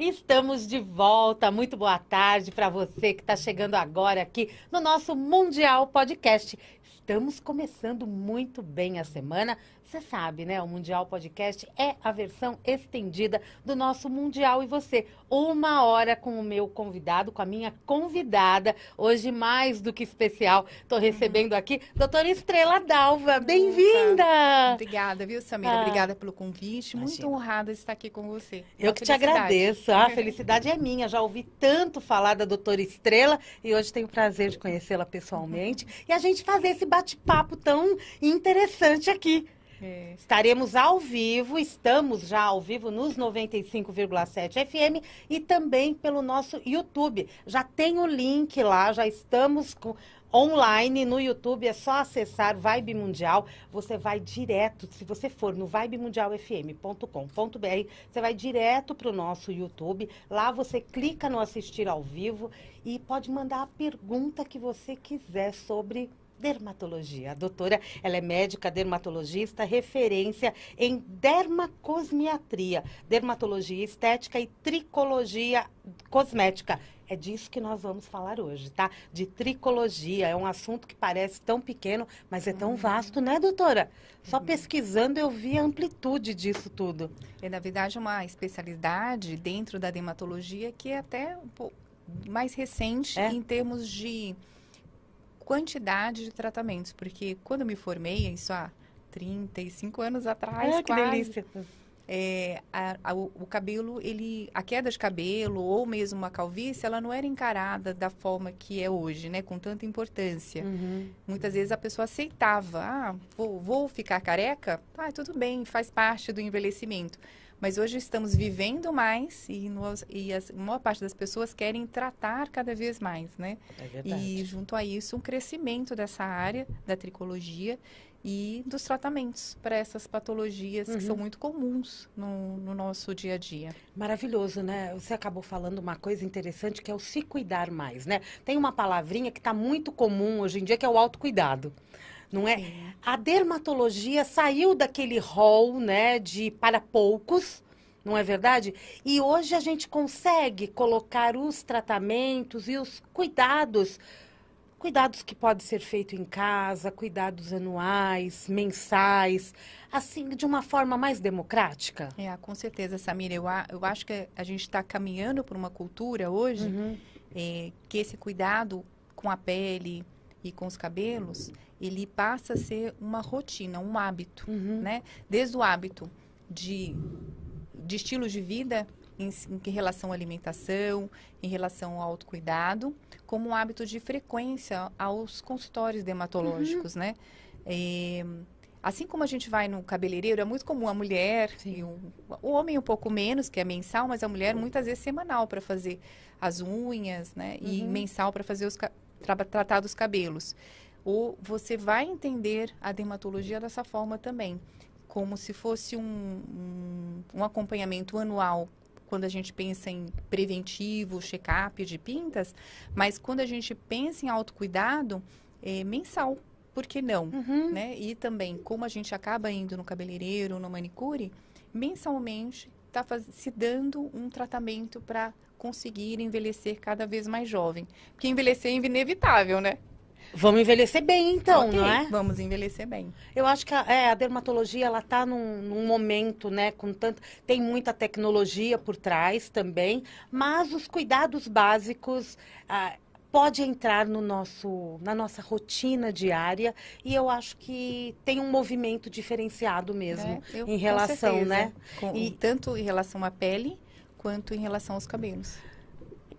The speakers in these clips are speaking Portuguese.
Estamos de volta. Muito boa tarde para você que está chegando agora aqui no nosso Mundial Podcast. Estamos começando muito bem a semana. Você sabe, né? O Mundial Podcast é a versão estendida do nosso Mundial e Você. 1 hora com o meu convidado, com a minha convidada. Hoje, mais do que especial, estou recebendo aqui doutora Estrela Dalva. Bem-vinda! Obrigada, viu, Samira? Obrigada pelo convite. Imagina. Muito honrada de estar aqui com você. Eu que te agradeço. A felicidade é minha. Já ouvi tanto falar da doutora Estrela e hoje tenho o prazer de conhecê-la pessoalmente e a gente fazer esse bate-papo tão interessante aqui. Estaremos ao vivo, estamos já ao vivo nos 95,7 FM e também pelo nosso YouTube. Já tem o link lá, já estamos online no YouTube, é só acessar Vibe Mundial. Você vai direto, se você for no vibemundialfm.com.br, você vai direto para o nosso YouTube. Lá você clica no assistir ao vivo e pode mandar a pergunta que você quiser sobre dermatologia. A doutora, ela é médica dermatologista, referência em dermacosmiatria, dermatologia estética e tricologia cosmética. É disso que nós vamos falar hoje, tá? De tricologia. É um assunto que parece tão pequeno, mas é tão vasto, né, doutora? Só pesquisando eu vi a amplitude disso tudo. É, na verdade, uma especialidade dentro da dermatologia que é até um pouco mais recente em termos de quantidade de tratamentos, porque quando eu me formei, isso há 35 anos atrás, que quase, delícia! O cabelo, a queda de cabelo ou mesmo a calvície, ela não era encarada da forma que é hoje, né, com tanta importância. Muitas vezes a pessoa aceitava, vou ficar careca? Ah, tudo bem, faz parte do envelhecimento. Mas hoje estamos vivendo mais e a maior parte das pessoas querem tratar cada vez mais, né? É verdade. E junto a isso, um crescimento dessa área da tricologia e dos tratamentos para essas patologias que são muito comuns no nosso dia a dia. Maravilhoso, né? Você acabou falando uma coisa interessante que é o se cuidar mais, né? Tem uma palavrinha que está muito comum hoje em dia que é o autocuidado. Não é? Sim. A dermatologia saiu daquele rol, né, de para poucos, não é verdade? E hoje a gente consegue colocar os tratamentos e os cuidados que podem ser feitos em casa, cuidados anuais, mensais, assim, de uma forma mais democrática. Com certeza, Samira. Eu acho que a gente está caminhando por uma cultura hoje que esse cuidado com a pele e com os cabelos, ele passa a ser uma rotina, um hábito, né? Desde o hábito de estilo de vida em relação à alimentação, em relação ao autocuidado, como um hábito de frequência aos consultórios dermatológicos, né? Assim como a gente vai no cabeleireiro, é muito comum a mulher, e o homem um pouco menos, que é mensal, mas a mulher muitas vezes semanal para fazer as unhas, né? E mensal para fazer tratar dos cabelos. Ou você vai entender a dermatologia dessa forma também, como se fosse um acompanhamento anual, quando a gente pensa em preventivo, check-up de pintas, mas quando a gente pensa em autocuidado, mensal, por que não? Né? E também, como a gente acaba indo no cabeleireiro, no manicure, mensalmente está se dando um tratamento para conseguir envelhecer cada vez mais jovem. Porque envelhecer é inevitável, né? Vamos envelhecer bem, então, Ok, não é? Vamos envelhecer bem. Eu acho que a dermatologia, ela está num momento, né, tem muita tecnologia por trás também, mas os cuidados básicos pode entrar na nossa rotina diária e eu acho que tem um movimento diferenciado mesmo em relação, né? Tanto em relação à pele, quanto em relação aos cabelos.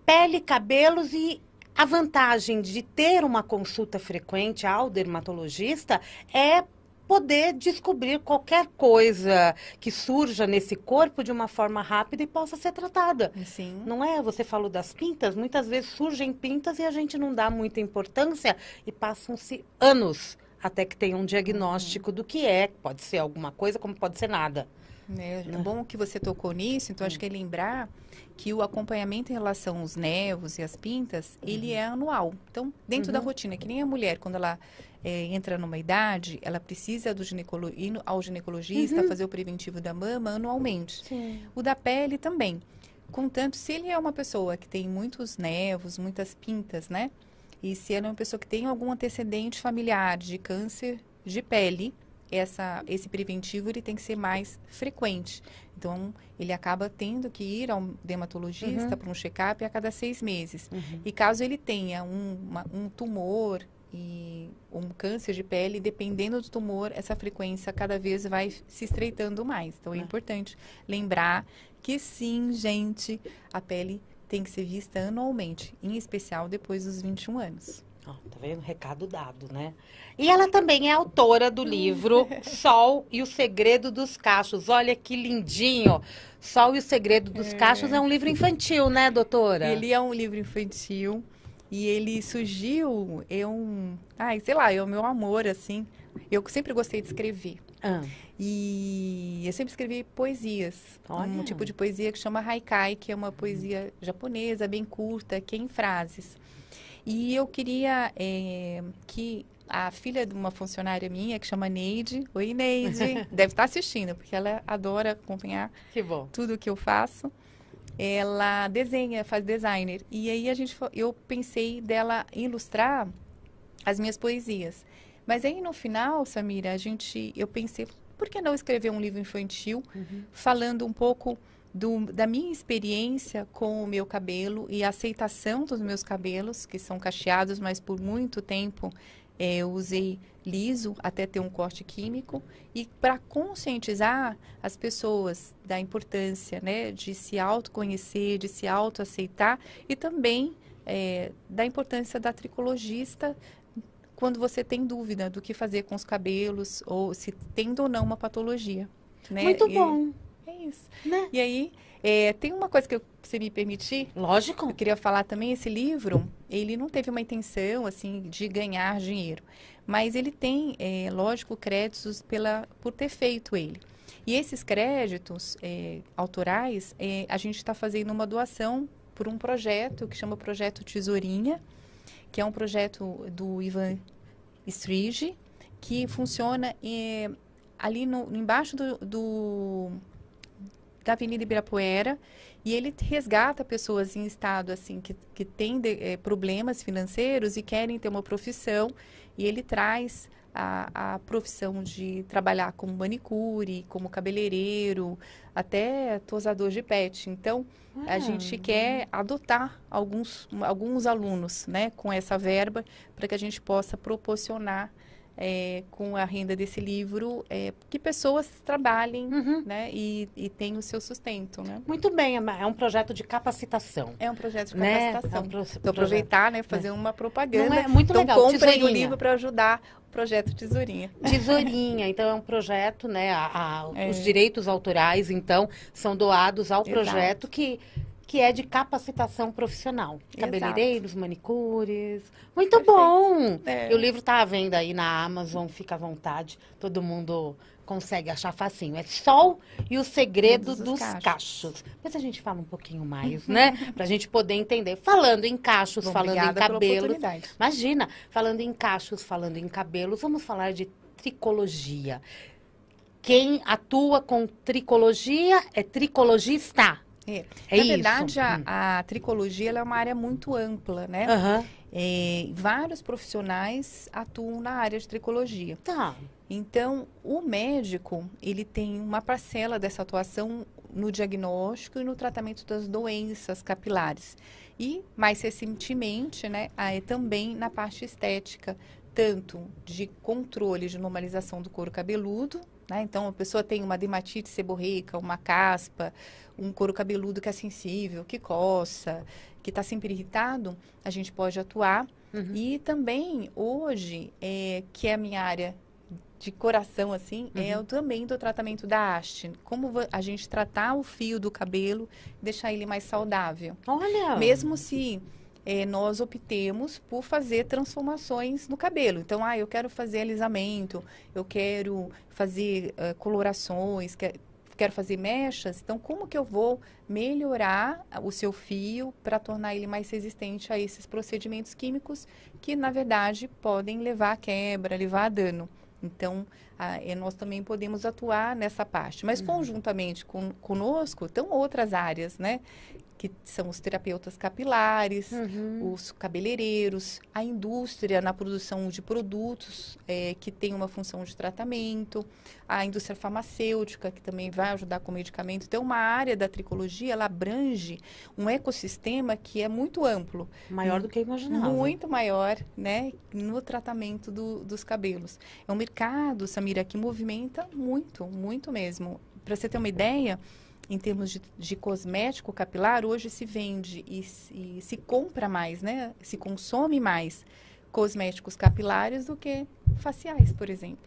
Pele, cabelos e a vantagem de ter uma consulta frequente ao dermatologista é poder descobrir qualquer coisa que surja nesse corpo de uma forma rápida e possa ser tratada. Sim. Não é? Você falou das pintas, muitas vezes surgem pintas e a gente não dá muita importância e passam-se anos até que tenha um diagnóstico do que é. Pode ser alguma coisa, como pode ser nada. É bom que você tocou nisso, então acho que é lembrar que o acompanhamento em relação aos nervos e às pintas, ele é anual. Então, dentro da rotina, que nem a mulher, quando ela entra numa idade, ela precisa ir ao ginecologista, fazer o preventivo da mama anualmente. Sim. O da pele também. Contanto, se ele é uma pessoa que tem muitos nervos, muitas pintas, né? E se ele é uma pessoa que tem algum antecedente familiar de câncer de pele, esse preventivo ele tem que ser mais frequente. Então, ele acaba tendo que ir ao dermatologista para um check-up a cada 6 meses. E caso ele tenha um tumor e um câncer de pele, dependendo do tumor, essa frequência cada vez vai se estreitando mais. Então, é importante lembrar que sim, gente, a pele tem que ser vista anualmente, em especial depois dos 21 anos. Ó, tá vendo? Recado dado, né? E ela também é autora do livro Sol e o Segredo dos Cachos. Olha que lindinho! Sol e o Segredo dos Cachos é um livro infantil, né, doutora? Ele é um livro infantil e ele surgiu, sei lá, é o meu amor, assim. Eu sempre gostei de escrever. E eu sempre escrevi poesias. Olha. Um tipo de poesia que chama haikai, que é uma poesia japonesa, bem curta, que é em frases. E eu queria que a filha de uma funcionária minha, que chama Neide, oi Neide, deve estar assistindo, porque ela adora acompanhar tudo que eu faço. Ela desenha, faz designer. E aí eu pensei dela ilustrar as minhas poesias. Mas aí no final, Samira, eu pensei, por que não escrever um livro infantil falando um pouco da minha experiência com o meu cabelo e a aceitação dos meus cabelos, que são cacheados, mas por muito tempo eu usei liso até ter um corte químico, e para conscientizar as pessoas da importância, né, de se autoconhecer, de se autoaceitar, e também da importância da tricologista quando você tem dúvida do que fazer com os cabelos, ou se tem ou não uma patologia. Né? Muito bom. É isso. Né? E aí, tem uma coisa que você me permitir? Lógico. Eu queria falar também, esse livro, ele não teve uma intenção, assim, de ganhar dinheiro. Mas ele tem, lógico, créditos por ter feito ele. E esses créditos autorais, a gente está fazendo uma doação por um projeto que chama Projeto Tesourinha, que é um projeto do Ivan Strige, que funciona ali embaixo da Avenida Ibirapuera, e ele resgata pessoas em estado assim que têm problemas financeiros e querem ter uma profissão, e ele traz a profissão de trabalhar como manicure, como cabeleireiro, até tosador de pet. Então, a gente quer adotar alguns alunos, né, com essa verba, para que a gente possa proporcionar com a renda desse livro, que pessoas trabalhem, né, e tenham o seu sustento, né? Muito bem, é um projeto de capacitação. É um projeto de Né? capacitação. Então, aproveitar, né, fazer uma propaganda. Não é muito então, legal. comprem o livro para ajudar o projeto Tesourinha. Tesourinha, então é um projeto, né, os direitos autorais, então, são doados ao projeto que é de capacitação profissional. Cabeleireiros, manicures. Muito Perfeito. Bom! E o livro está à venda aí na Amazon, fica à vontade. Todo mundo consegue achar facinho. É Sol e o Segredo dos Cachos. Depois a gente fala um pouquinho mais, né? Pra gente poder entender. Falando em cachos, falando em cabelos. Imagina, falando em cachos, falando em cabelos, vamos falar de tricologia. Quem atua com tricologia é tricologista. Na verdade, a tricologia ela é uma área muito ampla, né? Vários profissionais atuam na área de tricologia. Tá. Então, o médico, ele tem uma parcela dessa atuação no diagnóstico e no tratamento das doenças capilares. E, mais recentemente, né, também na parte estética, tanto de controle de normalização do couro cabeludo, né? Então, a pessoa tem uma dermatite seborreica, uma caspa, um couro cabeludo que é sensível, que coça, que está sempre irritado, a gente pode atuar. E também, hoje, que é a minha área de coração, assim, também do tratamento da haste. Como a gente tratar o fio do cabelo, deixar ele mais saudável. Olha! Mesmo se nós optemos por fazer transformações no cabelo. Então, eu quero fazer alisamento, eu quero fazer colorações, quero fazer mechas. Então, como que eu vou melhorar o seu fio para tornar ele mais resistente a esses procedimentos químicos que, na verdade, podem levar a quebra, levar a dano. Então, nós também podemos atuar nessa parte. Mas, conjuntamente conosco, estão outras áreas, né? Que são os terapeutas capilares, os cabeleireiros, a indústria na produção de produtos que tem uma função de tratamento, a indústria farmacêutica, que também vai ajudar com medicamento. Então, uma área da tricologia, ela abrange um ecossistema que é muito amplo. Maior do que eu imaginava. Muito maior, né, no tratamento dos cabelos. É um mercado, Samira, que movimenta muito, muito mesmo. Para você ter uma ideia, em termos de cosmético capilar, hoje se vende e se compra mais, né? Se consome mais cosméticos capilares do que faciais, por exemplo.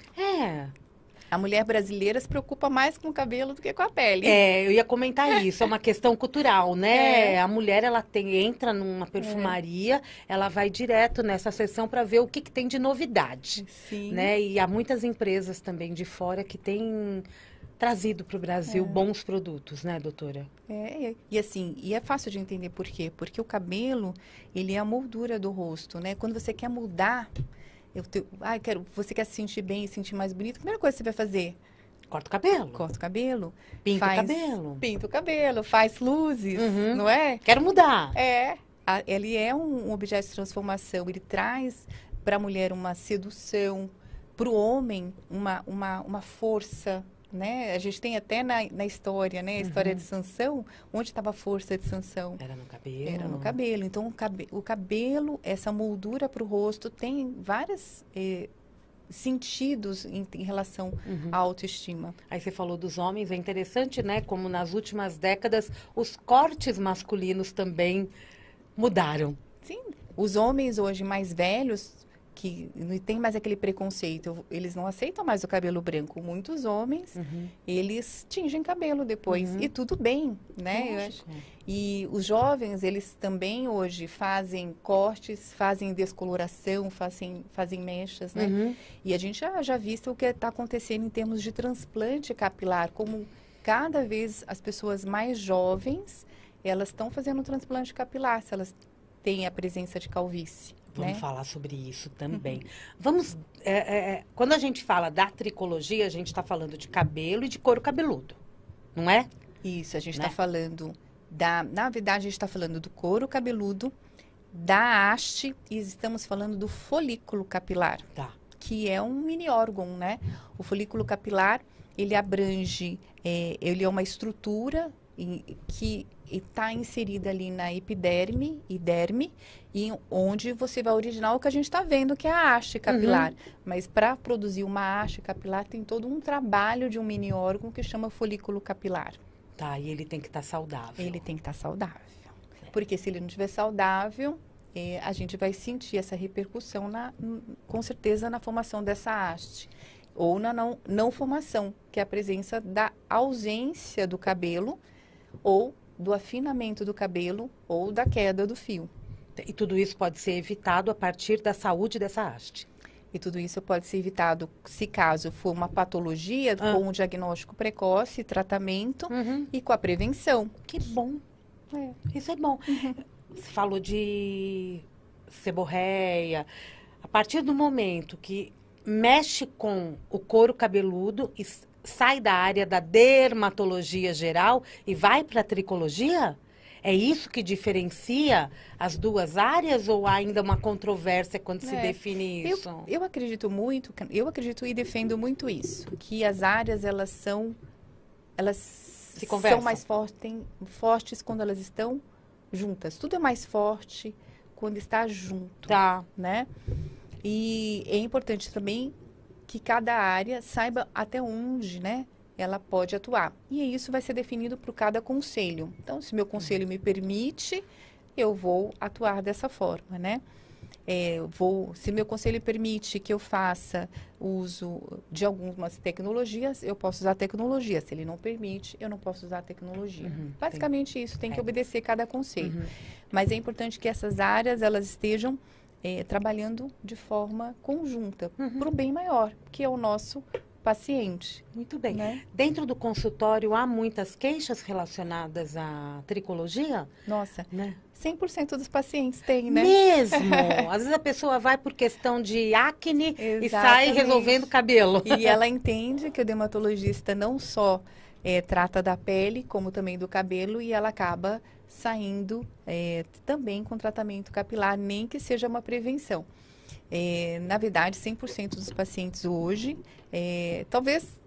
A mulher brasileira se preocupa mais com o cabelo do que com a pele. Eu ia comentar isso, é uma questão cultural, né? A mulher, ela entra numa perfumaria, ela vai direto nessa seção para ver o que tem de novidade. Sim. Né? E há muitas empresas também de fora que têm trazido para o Brasil bons produtos, né, doutora? E assim, é fácil de entender por quê? Porque o cabelo, ele é a moldura do rosto, né? Quando você quer mudar, você quer se sentir bem, se sentir mais bonito, a primeira coisa que você vai fazer? Corta o cabelo. Corta o cabelo. Pinta o cabelo. Pinta o cabelo, faz luzes, não é? Quero mudar. Ele é um objeto de transformação, ele traz para a mulher uma sedução, para o homem uma força, né? A gente tem até na história, né? A história de Sansão, onde estava a força de Sansão? Era no cabelo. Era no cabelo. Então, o cabelo, essa moldura para o rosto, tem vários sentidos em relação à autoestima. Aí você falou dos homens, é interessante, né? Como nas últimas décadas, os cortes masculinos também mudaram. Sim. Os homens hoje mais velhos, que não tem mais aquele preconceito, eles não aceitam mais o cabelo branco. Muitos homens, eles tingem cabelo depois, e tudo bem, né? Eu acho. E os jovens, eles também hoje fazem cortes, fazem descoloração, fazem mechas, né? E a gente já visto o que está acontecendo em termos de transplante capilar, como cada vez as pessoas mais jovens, elas estão fazendo transplante capilar, se elas têm a presença de calvície. Vamos falar sobre isso também. Vamos, quando a gente fala da tricologia, a gente está falando de cabelo e de couro cabeludo, não é? Isso, a gente está falando na verdade, a gente está falando do couro cabeludo, da haste, e estamos falando do folículo capilar, que é um mini órgão, né? O folículo capilar, ele abrange, ele é uma estrutura que está inserida ali na epiderme e derme, e onde você vai originar o que a gente está vendo, que é a haste capilar. Mas para produzir uma haste capilar, tem todo um trabalho de um mini órgão que chama folículo capilar. E ele tem que estar saudável. Ele tem que estar saudável. Porque se ele não estiver saudável, a gente vai sentir essa repercussão, com certeza, na formação dessa haste. Ou na não formação, que é a presença da ausência do cabelo, ou do afinamento do cabelo, ou da queda do fio. E tudo isso pode ser evitado a partir da saúde dessa haste. E tudo isso pode ser evitado se caso for uma patologia, com o diagnóstico precoce, tratamento e com a prevenção. Que bom. Isso é bom. Você falou de seborreia. A partir do momento que mexe com o couro cabeludo e sai da área da dermatologia geral e vai para a tricologia? É isso que diferencia as duas áreas ou há ainda uma controvérsia quando se define isso? Eu acredito e defendo muito isso, que as áreas elas são mais fortes quando elas estão juntas. Tudo é mais forte quando está junto, né? E é importante também que cada área saiba até onde, né, ela pode atuar. E isso vai ser definido por cada conselho. Então, se meu conselho me permite, eu vou atuar dessa forma, né? Se meu conselho permite que eu faça uso de algumas tecnologias, eu posso usar tecnologia. Se ele não permite, eu não posso usar tecnologia. Basicamente isso, tem que obedecer cada conselho. Mas é importante que essas áreas, elas estejam trabalhando de forma conjunta, para o bem maior, que é o nosso paciente. Muito bem. Né? Dentro do consultório, há muitas queixas relacionadas à tricologia? Nossa, Né? 100% dos pacientes têm, né? Mesmo! Às vezes a pessoa vai por questão de acne e sai Exatamente. resolvendo o cabelo. E ela entende que o dermatologista não só trata da pele, como também do cabelo, e ela acaba saindo também com tratamento capilar, nem que seja uma prevenção. Na verdade, 100% dos pacientes hoje, talvez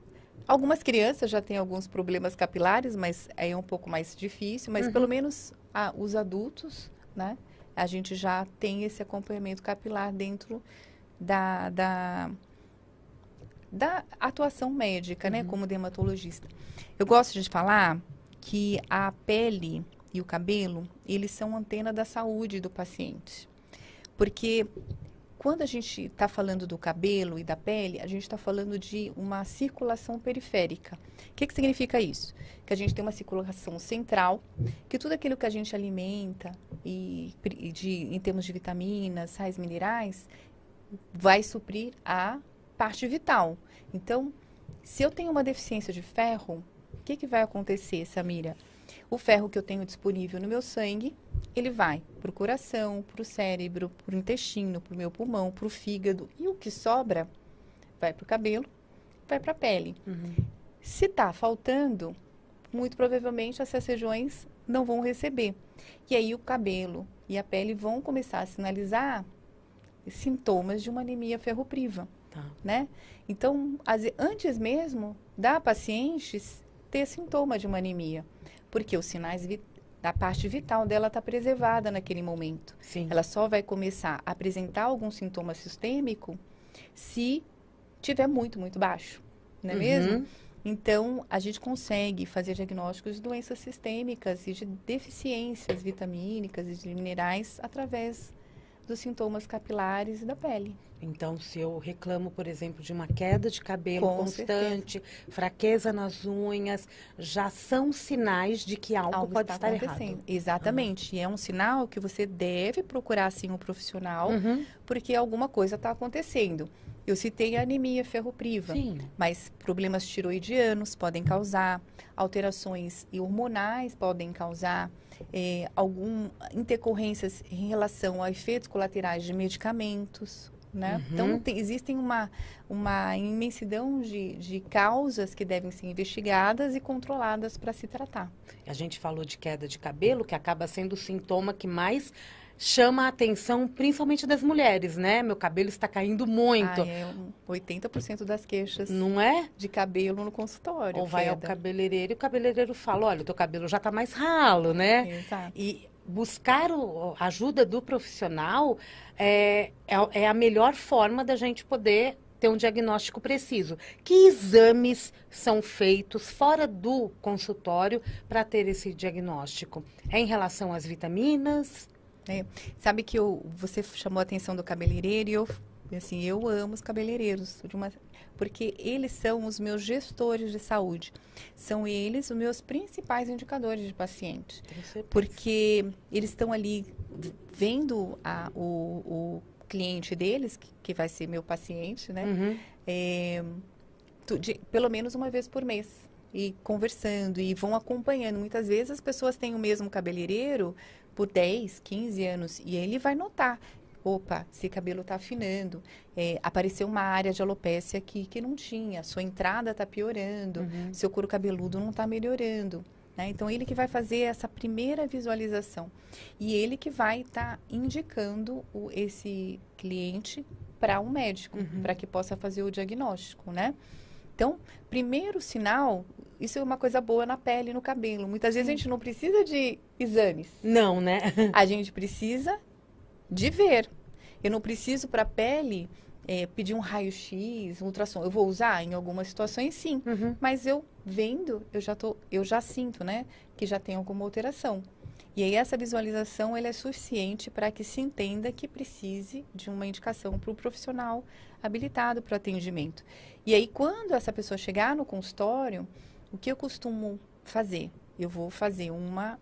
algumas crianças já têm alguns problemas capilares, mas é um pouco mais difícil, mas pelo menos os adultos, né? A gente já tem esse acompanhamento capilar dentro da atuação médica, né, como dermatologista. Eu gosto de falar que a pele e o cabelo, eles são antena da saúde do paciente. Porque quando a gente está falando do cabelo e da pele, a gente está falando de uma circulação periférica. O que significa isso? Que a gente tem uma circulação central, que tudo aquilo que a gente alimenta, em termos de vitaminas, sais minerais, vai suprir a parte vital. Então, se eu tenho uma deficiência de ferro, o que vai acontecer, Samira? O ferro que eu tenho disponível no meu sangue, ele vai para o coração, para o cérebro, para o intestino, para o meu pulmão, para o fígado. E o que sobra vai para o cabelo, vai para a pele. Se está faltando, muito provavelmente essas regiões não vão receber. E aí o cabelo e a pele vão começar a sinalizar sintomas de uma anemia ferropriva, né? Então, antes mesmo da paciente ter sintoma de uma anemia, porque os sinais da parte vital dela está preservada naquele momento. Sim. Ela só vai começar a apresentar algum sintoma sistêmico se tiver muito, muito baixo, não é mesmo? Então, a gente consegue fazer diagnósticos de doenças sistêmicas e de deficiências vitamínicas e de minerais através dos sintomas capilares e da pele. Então, se eu reclamo, por exemplo, de uma queda de cabelo constante, fraqueza nas unhas, já são sinais de que algo pode estar errado. Exatamente. E é um sinal que você deve procurar, sim, um profissional, porque alguma coisa está acontecendo. Eu citei a anemia ferropriva, mas problemas tiroidianos podem causar, alterações hormonais podem causar, intercorrências em relação a efeitos colaterais de medicamentos, né? Então, existem uma imensidão de causas que devem ser investigadas e controladas para se tratar. A gente falou de queda de cabelo, que acaba sendo o sintoma que mais chama a atenção, principalmente das mulheres, né? Meu cabelo está caindo muito. 80% das queixas não é? De cabelo no consultório. Ou vai ao cabeleireiro e o cabeleireiro fala, olha, o teu cabelo já está mais ralo, né? Exato. E buscar a ajuda do profissional é a melhor forma da gente poder ter um diagnóstico preciso. Que exames são feitos fora do consultório para ter esse diagnóstico? É em relação às vitaminas? Sabe que você chamou a atenção do cabeleireiro e eu amo os cabeleireiros, porque eles são os meus gestores de saúde. São eles os meus principais indicadores de paciente. Porque eles estão ali vendo o cliente deles, que vai ser meu paciente, né? Pelo menos uma vez por mês. E conversando, e vão acompanhando. Muitas vezes as pessoas têm o mesmo cabeleireiro por 10, 15 anos, e ele vai notar. Opa, esse cabelo está afinando, apareceu uma área de alopécia que não tinha, sua entrada está piorando, seu couro cabeludo não está melhorando. Né? Então, ele que vai fazer essa primeira visualização. E ele que vai estar indicando esse cliente para um médico, para que possa fazer o diagnóstico, né? Então, primeiro sinal, isso é uma coisa boa na pele e no cabelo. Muitas vezes a gente não precisa de exames. Não, né? A gente precisa de ver. Eu não preciso para a pele pedir um raio-x, um ultrassom. Eu vou usar em algumas situações, sim. Mas eu vendo, eu já sinto, né, que já tem alguma alteração. E aí essa visualização ela é suficiente para que se entenda que precise de uma indicação para o profissional habilitado para o atendimento. E aí quando essa pessoa chegar no consultório, o que eu costumo fazer? Eu vou fazer uma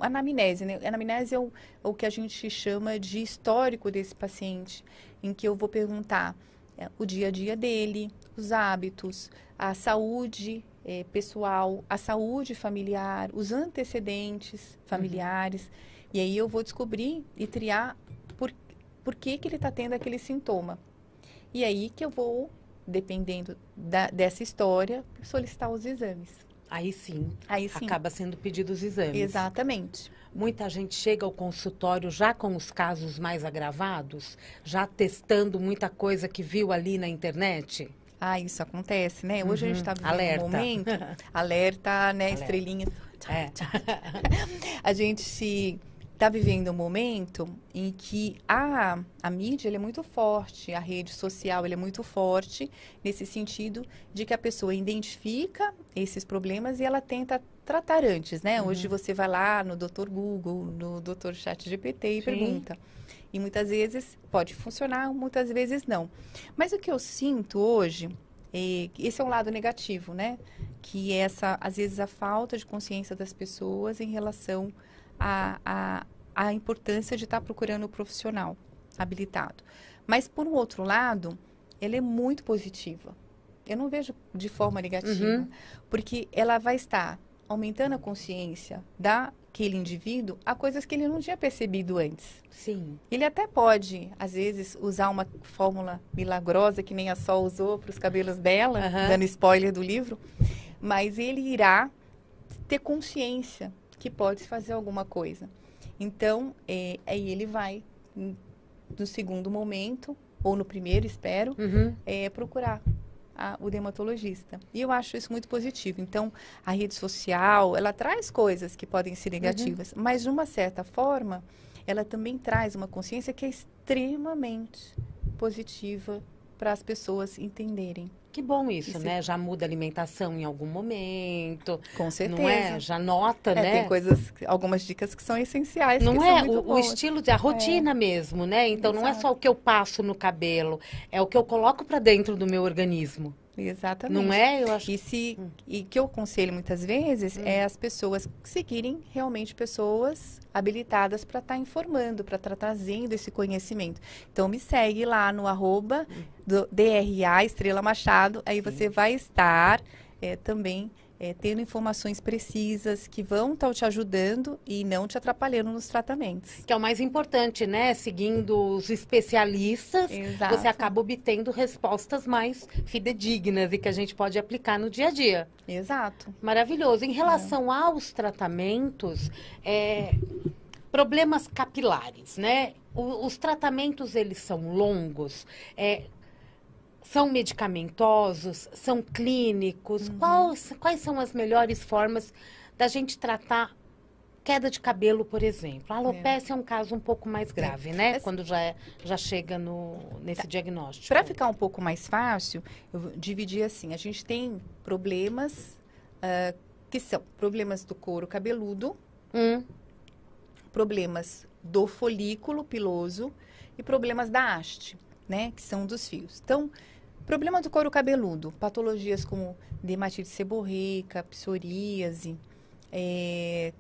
anamnese, né? Anamnese é o que a gente chama de histórico desse paciente, em que eu vou perguntar o dia a dia dele, os hábitos, a saúde pessoal, a saúde familiar, os antecedentes familiares. E aí eu vou descobrir e triar por que ele está tendo aquele sintoma. E aí que eu vou, dependendo dessa história, solicitar os exames. Aí sim, sim. Acaba sendo pedido os exames. Exatamente. Muita gente chega ao consultório já com os casos mais agravados, já testando muita coisa que viu ali na internet. Isso acontece, né? Hoje a gente está vivendo Alerta. um momento, alerta, né? Alerta. Estrelinha. A gente está vivendo um momento em que a mídia ela é muito forte, a rede social ela é muito forte, nesse sentido de que a pessoa identifica esses problemas e ela tenta tratar antes, né? Hoje você vai lá no Dr. Google, no Dr. ChatGPT e pergunta. E muitas vezes pode funcionar, muitas vezes não. Mas o que eu sinto hoje, esse é um lado negativo, né? Que é às vezes, a falta de consciência das pessoas em relação a importância de estar procurando um profissional habilitado. Mas, por um outro lado, ela é muito positiva. Eu não vejo de forma negativa, porque ela vai estar aumentando a consciência daquele indivíduo a coisas que ele não tinha percebido antes. Sim. Ele até pode, às vezes, usar uma fórmula milagrosa, que nem a Sol usou para os cabelos dela, dando spoiler do livro, mas ele irá ter consciência que pode fazer alguma coisa. Então, aí ele vai, no segundo momento, ou no primeiro, espero, procurar o dermatologista. E eu acho isso muito positivo. Então, a rede social, ela traz coisas que podem ser negativas, mas, de uma certa forma, ela também traz uma consciência que é extremamente positiva para as pessoas entenderem. Que bom isso, né? Já muda a alimentação em algum momento. Com certeza. Não é? Já nota, né? Tem algumas dicas que são essenciais. Não que é? São muito O estilo, a rotina mesmo, né? Então, não é só o que eu passo no cabelo, é o que eu coloco para dentro do meu organismo. Exatamente. Não é? Eu acho... E que eu aconselho muitas vezes é as pessoas seguirem realmente pessoas habilitadas para estar informando, para estar trazendo esse conhecimento. Então, me segue lá no @ do DRA Estrela Machado, aí você vai estar também tendo informações precisas que vão estar te ajudando e não te atrapalhando nos tratamentos. Que é o mais importante, né? Seguindo os especialistas, você acaba obtendo respostas mais fidedignas e que a gente pode aplicar no dia a dia. Exato. Maravilhoso. Em relação aos tratamentos, problemas capilares, né? Os tratamentos, eles são longos, são medicamentosos, são clínicos. Quais são as melhores formas da gente tratar queda de cabelo, por exemplo? A alopecia é um caso um pouco mais grave, né? Quando já chega nesse diagnóstico. Para ficar um pouco mais fácil, eu vou dividir assim. A gente tem problemas que são problemas do couro cabeludo, problemas do folículo piloso e problemas da haste, né? Que são dos fios. Então, problema do couro cabeludo, patologias como dermatite seborreica, psoríase,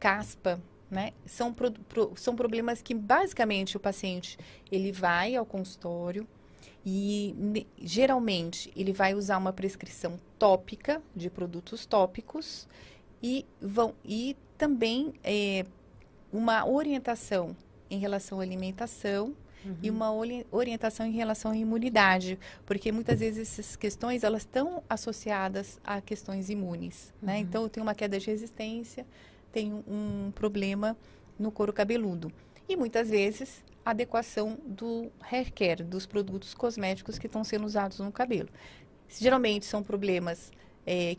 caspa, né? São problemas que, basicamente, o paciente ele vai ao consultório e, geralmente, ele vai usar uma prescrição tópica de produtos tópicos e também uma orientação em relação à alimentação, e uma orientação em relação à imunidade, porque muitas vezes essas questões elas estão associadas a questões imunes, né? Então, eu tenho uma queda de resistência, tenho um problema no couro cabeludo. E muitas vezes, a adequação do hair care, dos produtos cosméticos que estão sendo usados no cabelo. Geralmente, são problemas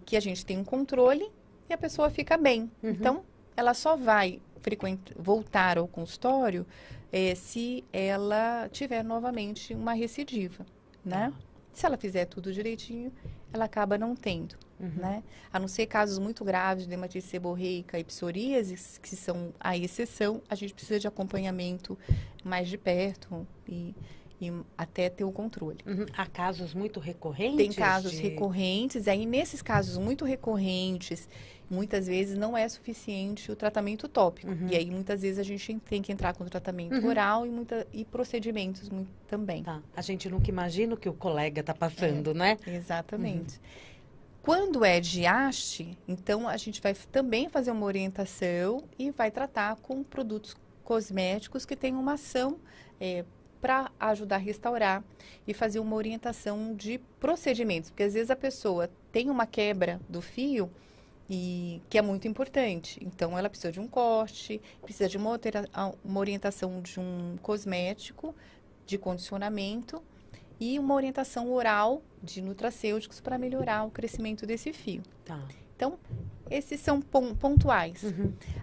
que a gente tem um controle e a pessoa fica bem. Então, ela só vai voltar ao consultório se ela tiver novamente uma recidiva, né? Se ela fizer tudo direitinho, ela acaba não tendo, né? A não ser casos muito graves de dermatite seborreica e psoríase, que são a exceção, a gente precisa de acompanhamento mais de perto e até ter o controle. Há casos muito recorrentes? Tem casos recorrentes, aí nesses casos muito recorrentes, muitas vezes não é suficiente o tratamento tópico. E aí muitas vezes a gente tem que entrar com o tratamento oral e procedimentos também. Tá. A gente nunca imagina o que o colega está passando, né? Exatamente. Quando é de haste, então a gente vai também fazer uma orientação e vai tratar com produtos cosméticos que têm uma ação para ajudar a restaurar e fazer uma orientação de procedimentos. Porque às vezes a pessoa tem uma quebra do fio e que é muito importante. Então ela precisa de um corte, precisa de uma orientação de um cosmético, de condicionamento e uma orientação oral de nutracêuticos para melhorar o crescimento desse fio. Tá. Então, esses são pontuais.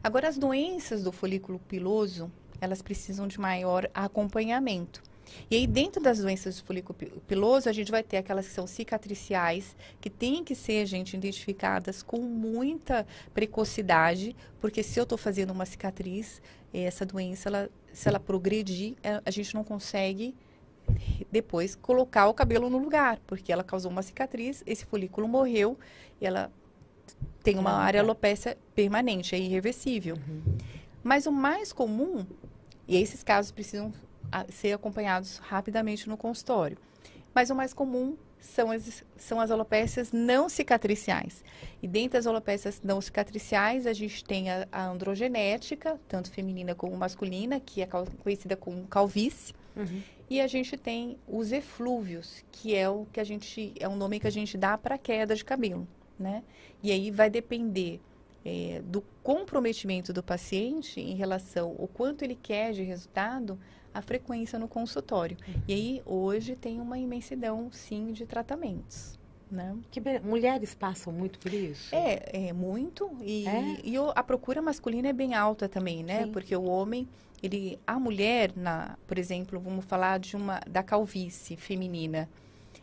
Agora, as doenças do folículo piloso, elas precisam de maior acompanhamento. E aí, dentro das doenças do folículo piloso, a gente vai ter aquelas que são cicatriciais, que têm que ser, gente, identificadas com muita precocidade, porque se eu estou fazendo uma cicatriz, essa doença, se ela progredir, a gente não consegue depois colocar o cabelo no lugar, porque ela causou uma cicatriz, esse folículo morreu e ela tem uma área alopécia permanente, é irreversível. Mas o mais comum, e esses casos precisam ser acompanhados rapidamente no consultório, mas o mais comum são as alopécias não cicatriciais. E dentre as alopécias não cicatriciais, a gente tem a androgenética, tanto feminina como masculina, que é conhecida como calvície. E a gente tem os eflúvios, que é o que é um nome que a gente dá para queda de cabelo, né? E aí vai depender do comprometimento do paciente em relação ao quanto ele quer de resultado, a frequência no consultório. E aí hoje tem uma imensidão, sim, de tratamentos, né? Mulheres passam muito por isso? Muito. E a procura masculina é bem alta também, né? Sim. Porque o homem, a mulher, por exemplo, vamos falar da calvície feminina,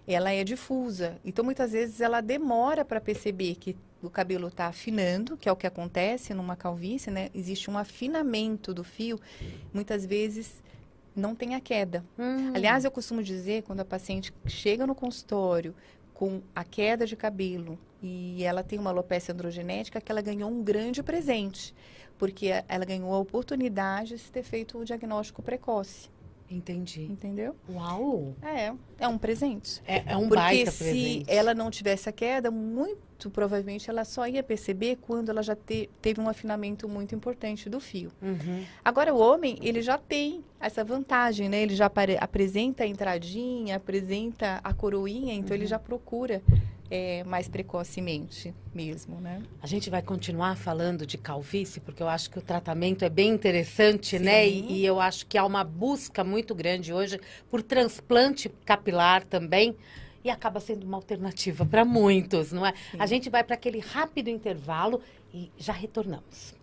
ela é difusa. Então, muitas vezes, ela demora para perceber que o cabelo está afinando, que é o que acontece numa calvície, né? Existe um afinamento do fio. Muitas vezes, não tem a queda. Aliás, eu costumo dizer, quando a paciente chega no consultório com a queda de cabelo e ela tem uma alopecia androgenética, que ela ganhou um grande presente, porque ela ganhou a oportunidade de ter feito o diagnóstico precoce. Entendi. Entendeu? Uau! É um presente. É um porque baita se presente. ela não tivesse a queda, muito provavelmente ela só ia perceber quando ela já teve um afinamento muito importante do fio. Agora, o homem, ele já tem essa vantagem, né? Ele já apresenta a entradinha, apresenta a coroinha, então ele já procura mais precocemente mesmo, né? A gente vai continuar falando de calvície, porque eu acho que o tratamento é bem interessante, Sim. né? E eu acho que há uma busca muito grande hoje por transplante capilar também. E acaba sendo uma alternativa para muitos, não é? Sim. A gente vai para aquele rápido intervalo e já retornamos.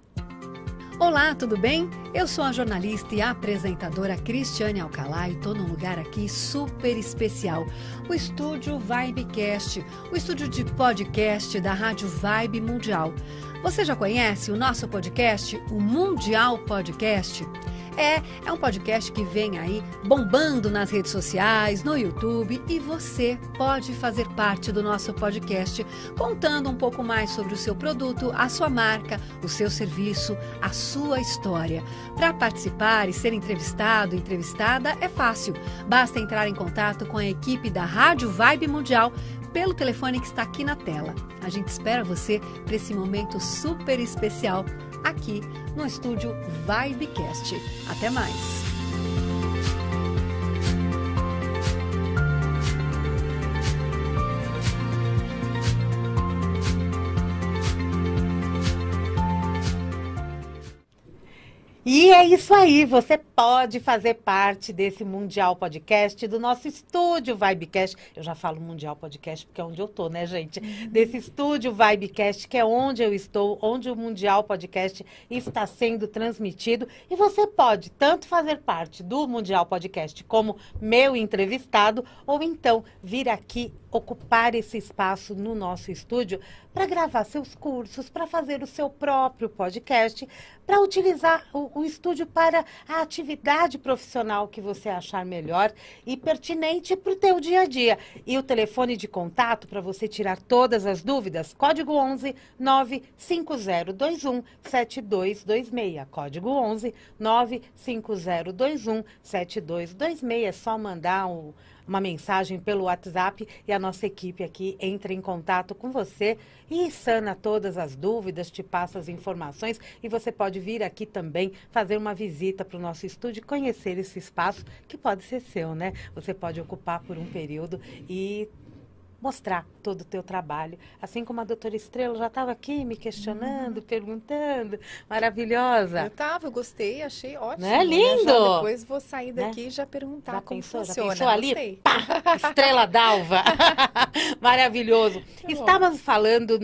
Olá, tudo bem? Eu sou a jornalista e apresentadora Cristiane Alcalá e estou num lugar aqui super especial, o Estúdio Vibecast, o estúdio de podcast da Rádio Vibe Mundial. Você já conhece o nosso podcast, o Mundial Podcast? É um podcast que vem aí bombando nas redes sociais, no YouTube, e você pode fazer parte do nosso podcast contando um pouco mais sobre o seu produto, a sua marca, o seu serviço, a sua história. Para participar e ser entrevistado, entrevistada, é fácil. Basta entrar em contato com a equipe da Rádio Vibe Mundial pelo telefone que está aqui na tela. A gente espera você para esse momento super especial aqui no Estúdio Vibecast. Até mais! E é isso aí, você pode fazer parte desse Mundial Podcast, do nosso Estúdio Vibecast. Eu já falo Mundial Podcast porque é onde eu tô, né, gente? Desse Estúdio Vibecast, que é onde eu estou, onde o Mundial Podcast está sendo transmitido. E você pode tanto fazer parte do Mundial Podcast como meu entrevistado, ou então vir aqui ocupar esse espaço no nosso estúdio para gravar seus cursos, para fazer o seu próprio podcast, para utilizar o estúdio para a atividade profissional que você achar melhor e pertinente para o teu dia a dia. E o telefone de contato para você tirar todas as dúvidas, código 11 95021 7226. Código 11 95021 7226. É só mandar uma mensagem pelo WhatsApp e a nossa equipe aqui entra em contato com você e sana todas as dúvidas, te passa as informações e você pode vir aqui também fazer uma visita para o nosso estúdio e conhecer esse espaço que pode ser seu, né? Você pode ocupar por um período e mostrar todo o teu trabalho. Assim como a doutora Estrela já estava aqui me questionando, perguntando. Maravilhosa. Eu gostei, achei ótimo. Não é lindo? Né? Já depois vou sair daqui e já perguntar já como pensou, funciona. Já pensou ali? Gostei. Pá, Estrela d'Alva. Maravilhoso. Estávamos falando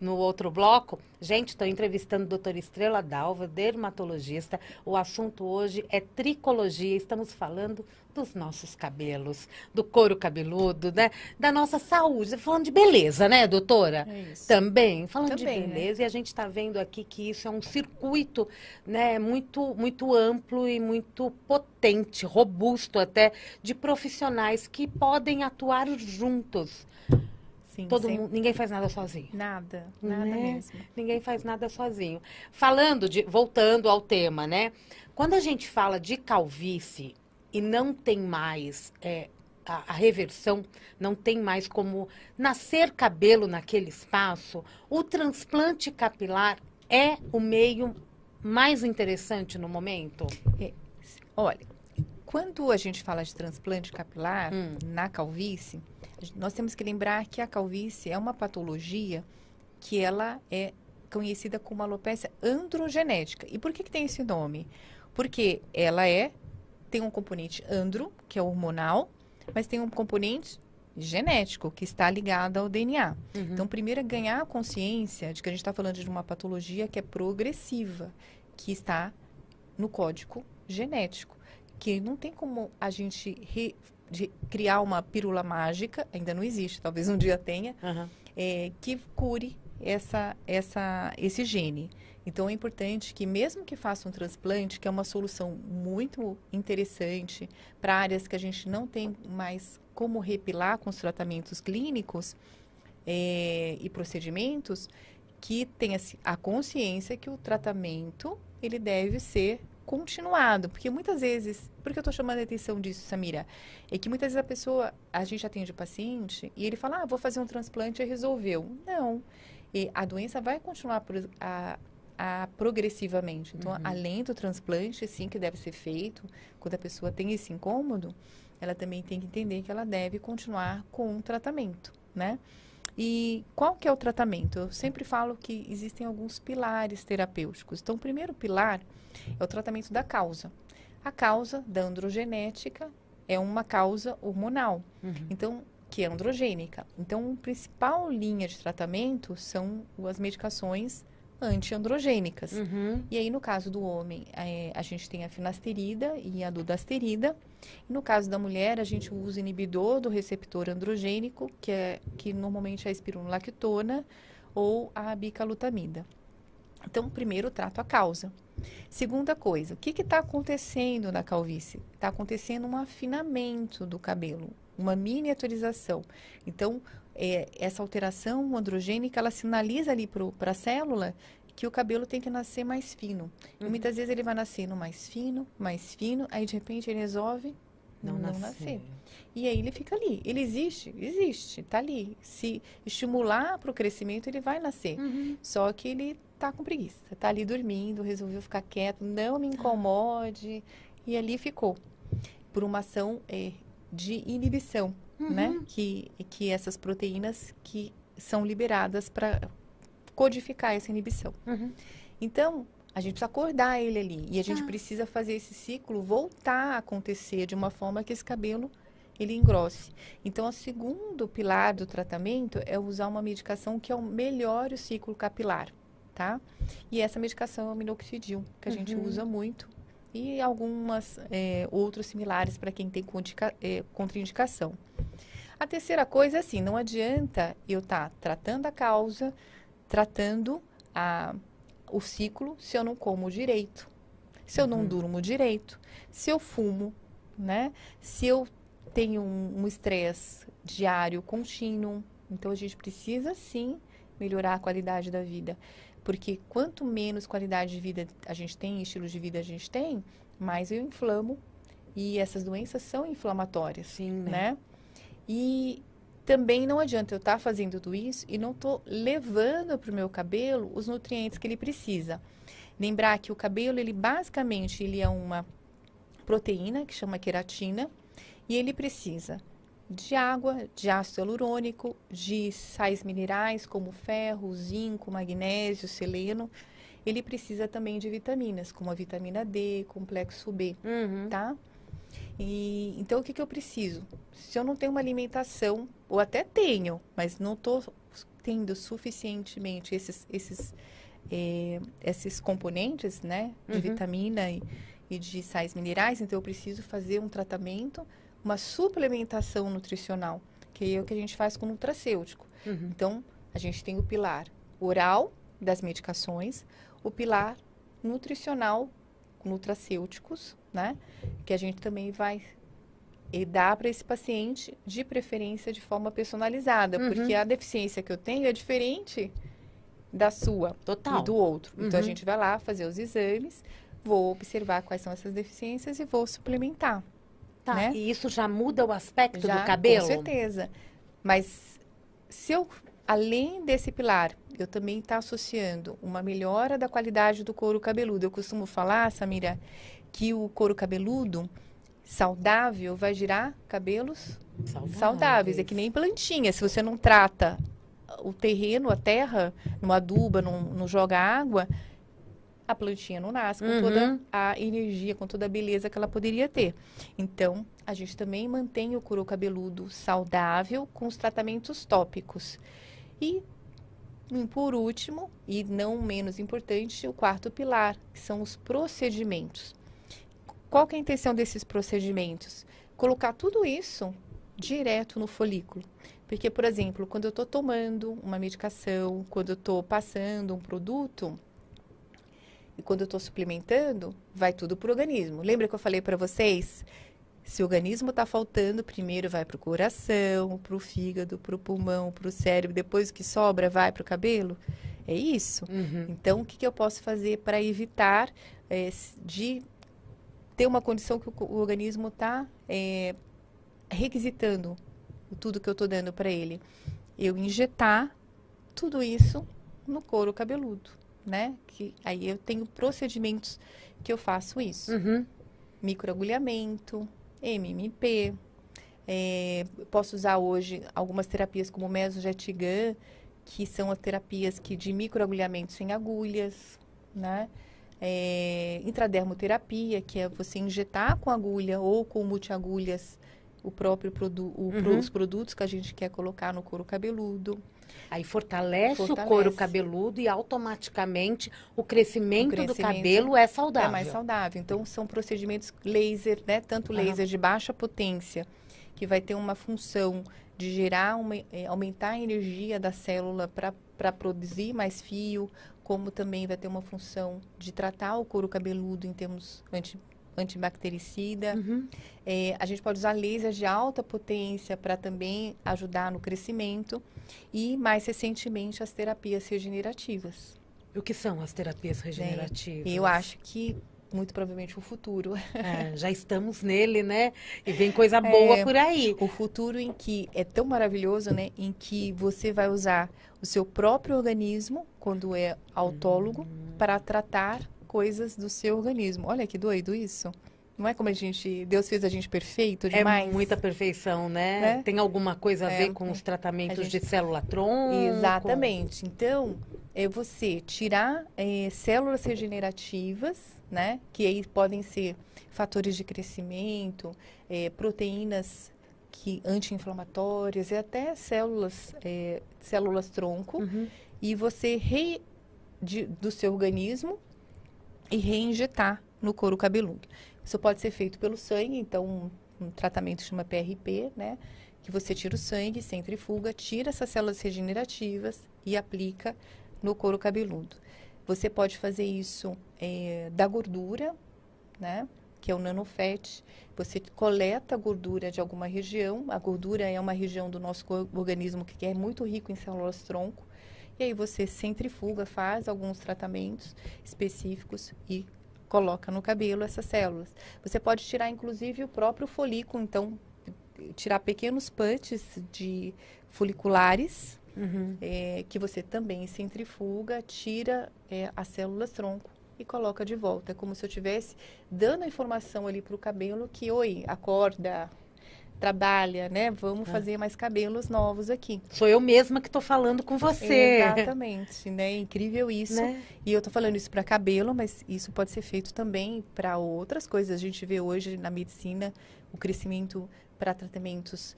no outro bloco. Gente, estou entrevistando a doutora Estrela d'Alva, dermatologista. O assunto hoje é tricologia. Estamos falando dos nossos cabelos, do couro cabeludo, né? Da nossa saúde. Falando de beleza, né, doutora? É isso. Também, falando Também, de beleza. né? E a gente está vendo aqui que isso é um circuito, né, muito amplo e muito potente, robusto até, de profissionais que podem atuar juntos. Sim, Todo mundo, ninguém faz nada sozinho. Nada Né? mesmo. Ninguém faz nada sozinho. Voltando ao tema, né? Quando a gente fala de calvície e não tem mais a reversão, não tem mais como nascer cabelo naquele espaço, o transplante capilar é o meio mais interessante no momento? Olha, quando a gente fala de transplante capilar na calvície, nós temos que lembrar que a calvície é uma patologia que ela é conhecida como alopecia androgenética. E por que tem esse nome? Porque ela tem um componente andro, que é hormonal, mas tem um componente genético, que está ligado ao DNA. Uhum. Então, primeiro é ganhar a consciência de que a gente está falando de uma patologia que é progressiva, que está no código genético, que não tem como a gente criar uma pílula mágica, ainda não existe, talvez um dia tenha, que cure esse gene. Então, é importante que, mesmo que faça um transplante, que é uma solução muito interessante para áreas que a gente não tem mais como repilar com os tratamentos clínicos e procedimentos, que tenha a consciência que o tratamento ele deve ser continuado. Porque muitas vezes, por que eu estou chamando a atenção disso, Samira? É que muitas vezes a gente atende o paciente e ele fala, vou fazer um transplante e resolveu. Não. E a doença vai continuar progressivamente. Então, além do transplante, sim, que deve ser feito, quando a pessoa tem esse incômodo, ela também tem que entender que ela deve continuar com o tratamento, né? E qual que é o tratamento? Eu sempre falo que existem alguns pilares terapêuticos. Então, o primeiro pilar é o tratamento da causa. A causa da androgenética é uma causa hormonal. Então, que é androgênica. Então, a principal linha de tratamento são as medicações antiandrogênicas. E aí, no caso do homem, a gente tem a finasterida e a dudasterida. E no caso da mulher, a gente usa inibidor do receptor androgênico, que normalmente é a espironolactona ou a bicalutamida. Então, primeiro, trato a causa. Segunda coisa, o que está acontecendo na calvície? Está acontecendo um afinamento do cabelo, uma miniaturização. Então, essa alteração androgênica, ela sinaliza ali para a célula que o cabelo tem que nascer mais fino. E muitas vezes ele vai nascendo mais fino, aí de repente ele resolve não nascer. E aí ele fica ali. Ele existe, está ali. Se estimular para o crescimento, ele vai nascer. Só que ele está com preguiça, está ali dormindo, resolveu ficar quieto, não me incomode. E ali ficou. Por uma ação de inibição, né? Que essas proteínas que são liberadas para codificar essa inibição. Então, a gente precisa acordar ele ali. E a gente precisa fazer esse ciclo voltar a acontecer de uma forma que esse cabelo ele engrosse. Então, o segundo pilar do tratamento é usar uma medicação que melhore o ciclo capilar, tá? E essa medicação é o minoxidil, que a gente usa muito. E algumas outros similares para quem tem contraindicação. A terceira coisa é assim, não adianta eu estar tratando a causa, tratando o ciclo, se eu não como direito, se eu não durmo direito, se eu fumo, né? Se eu tenho um estresse diário contínuo. Então, a gente precisa, sim, melhorar a qualidade da vida. Porque quanto menos qualidade de vida a gente tem, estilo de vida a gente tem, mais eu inflamo. E essas doenças são inflamatórias, Sim, né? E também não adianta eu estar fazendo tudo isso e não estou levando para o meu cabelo os nutrientes que ele precisa. Lembrar que o cabelo, ele basicamente, ele é uma proteína que chama queratina e ele precisa de água, de ácido hialurônico, de sais minerais como ferro, zinco, magnésio, seleno. Ele precisa também de vitaminas, como a vitamina D, complexo B, tá? Então, o que eu preciso? Se eu não tenho uma alimentação, ou até tenho, mas não estou tendo suficientemente esses componentes, né, de vitamina e de sais minerais, então eu preciso fazer um tratamento, uma suplementação nutricional, que é o que a gente faz com o nutracêutico. Então, a gente tem o pilar oral das medicações, o pilar nutricional, nutracêuticos, né, que a gente também vai dar para esse paciente, de preferência de forma personalizada, porque a deficiência que eu tenho é diferente da sua Total. e do outro. Então, a gente vai lá fazer os exames, vou observar quais são essas deficiências e vou suplementar. Tá, né? e isso já muda o aspecto Já, do cabelo? com certeza. Mas se eu, além desse pilar, eu também estou associando uma melhora da qualidade do couro cabeludo. Eu costumo falar, Samira, que o couro cabeludo saudável vai gerar cabelos saudáveis. É que nem plantinha. Se você não trata o terreno, a terra, não aduba, não joga água, a plantinha não nasce com toda a energia, com toda a beleza que ela poderia ter. Então, a gente também mantém o couro cabeludo saudável com os tratamentos tópicos. E, por último, e não menos importante, o quarto pilar, que são os procedimentos. Qual que é a intenção desses procedimentos? Colocar tudo isso direto no folículo. Porque, por exemplo, quando eu estou tomando uma medicação, quando eu estou passando um produto, e quando eu estou suplementando, vai tudo para o organismo. Lembra que eu falei para vocês? Se o organismo está faltando, primeiro vai para o coração, para o fígado, para o pulmão, para o cérebro, depois o que sobra vai para o cabelo? É isso? Então, o que eu posso fazer para evitar de ter uma condição que o organismo está requisitando tudo que eu estou dando para ele? Eu injetar tudo isso no couro cabeludo. Né? Que aí eu tenho procedimentos que eu faço isso. Microagulhamento, MMP. Posso usar hoje algumas terapias como o Mesojet Gun, que são as terapias de microagulhamento sem agulhas, né? Intradermoterapia, que é você injetar com agulha ou com multiagulhas o próprio os produtos que a gente quer colocar no couro cabeludo. Aí fortalece o couro cabeludo e automaticamente o crescimento do cabelo é saudável. É mais saudável. Então, são procedimentos laser, né? Tanto laser de baixa potência, que vai ter uma função de gerar, aumentar a energia da célula para produzir mais fio, como também vai ter uma função de tratar o couro cabeludo em termos antibactericida. A gente pode usar laser de alta potência para também ajudar no crescimento. E, mais recentemente, as terapias regenerativas. E o que são as terapias regenerativas? Eu acho que, muito provavelmente, o futuro. Já estamos nele, né? E vem coisa boa por aí. O futuro em que é tão maravilhoso, né? Em que você vai usar o seu próprio organismo, quando é autólogo, para tratar coisas do seu organismo. Olha que doido isso. Não é como Deus fez a gente perfeito demais? É muita perfeição, né? Tem alguma coisa a ver com os tratamentos de célula-tronco? Exatamente. Então, é você tirar células regenerativas, né? Que aí podem ser fatores de crescimento, proteínas anti-inflamatórias e até células-tronco. E você do seu organismo e reinjetar no couro cabeludo. Isso pode ser feito pelo sangue, então um tratamento chama PRP, né? que você tira o sangue, centrifuga, tira essas células regenerativas e aplica no couro cabeludo. Você pode fazer isso da gordura, né? Que é o nanofat. Você coleta a gordura de alguma região. A gordura é uma região do nosso organismo que é muito rico em células-tronco. E aí você centrifuga, faz alguns tratamentos específicos e coloca no cabelo essas células. Você pode tirar, inclusive, o próprio folículo. Então, tirar pequenos punches de foliculares, que você também centrifuga, tira as células-tronco e coloca de volta. É como se eu estivesse dando a informação ali para o cabelo que, oi, acorda, trabalha, né? Vamos fazer mais cabelos novos aqui. Sou eu mesma que estou falando com você. Exatamente, né? Incrível isso. Né? E eu estou falando isso para cabelo, mas isso pode ser feito também para outras coisas. A gente vê hoje na medicina o crescimento para tratamentos